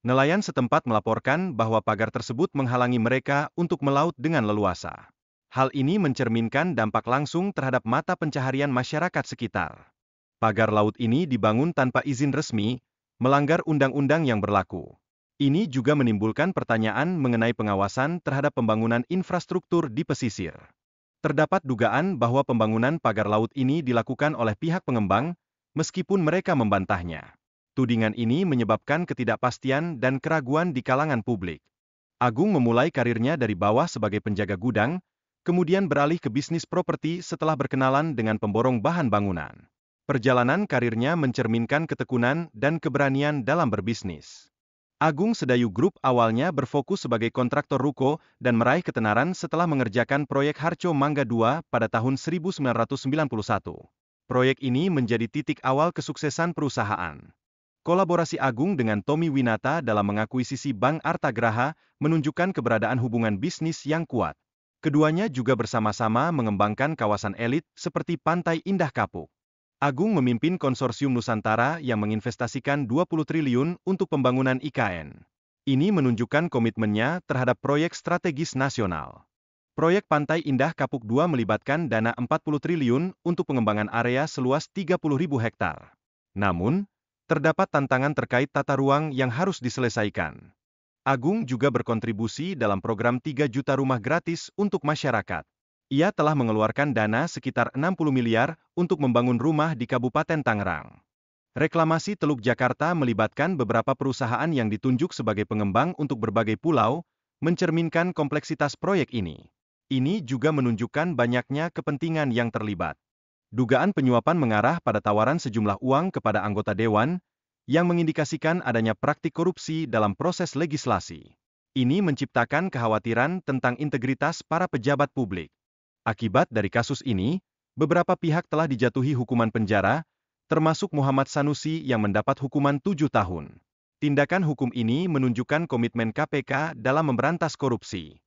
Nelayan setempat melaporkan bahwa pagar tersebut menghalangi mereka untuk melaut dengan leluasa. Hal ini mencerminkan dampak langsung terhadap mata pencaharian masyarakat sekitar. Pagar laut ini dibangun tanpa izin resmi, melanggar undang-undang yang berlaku. Ini juga menimbulkan pertanyaan mengenai pengawasan terhadap pembangunan infrastruktur di pesisir. Terdapat dugaan bahwa pembangunan pagar laut ini dilakukan oleh pihak pengembang, meskipun mereka membantahnya. Tudingan ini menyebabkan ketidakpastian dan keraguan di kalangan publik. Agung memulai karirnya dari bawah sebagai penjaga gudang, kemudian beralih ke bisnis properti setelah berkenalan dengan pemborong bahan bangunan. Perjalanan karirnya mencerminkan ketekunan dan keberanian dalam berbisnis. Agung Sedayu Group awalnya berfokus sebagai kontraktor ruko dan meraih ketenaran setelah mengerjakan proyek Harco Mangga II pada tahun 1991. Proyek ini menjadi titik awal kesuksesan perusahaan. Kolaborasi Agung dengan Tommy Winata dalam mengakuisisi Bank Artagraha menunjukkan keberadaan hubungan bisnis yang kuat. Keduanya juga bersama-sama mengembangkan kawasan elit seperti Pantai Indah Kapuk. Agung memimpin konsorsium Nusantara yang menginvestasikan 20 triliun untuk pembangunan IKN. Ini menunjukkan komitmennya terhadap proyek strategis nasional. Proyek Pantai Indah Kapuk II melibatkan dana 40 triliun untuk pengembangan area seluas 30.000 hektar. Namun, terdapat tantangan terkait tata ruang yang harus diselesaikan. Agung juga berkontribusi dalam program 3 juta rumah gratis untuk masyarakat. Ia telah mengeluarkan dana sekitar 60 miliar untuk membangun rumah di Kabupaten Tangerang. Reklamasi Teluk Jakarta melibatkan beberapa perusahaan yang ditunjuk sebagai pengembang untuk berbagai pulau, mencerminkan kompleksitas proyek ini. Ini juga menunjukkan banyaknya kepentingan yang terlibat. Dugaan penyuapan mengarah pada tawaran sejumlah uang kepada anggota dewan, yang mengindikasikan adanya praktik korupsi dalam proses legislasi. Ini menciptakan kekhawatiran tentang integritas para pejabat publik. Akibat dari kasus ini, beberapa pihak telah dijatuhi hukuman penjara, termasuk Muhammad Sanusi yang mendapat hukuman 7 tahun. Tindakan hukum ini menunjukkan komitmen KPK dalam memberantas korupsi.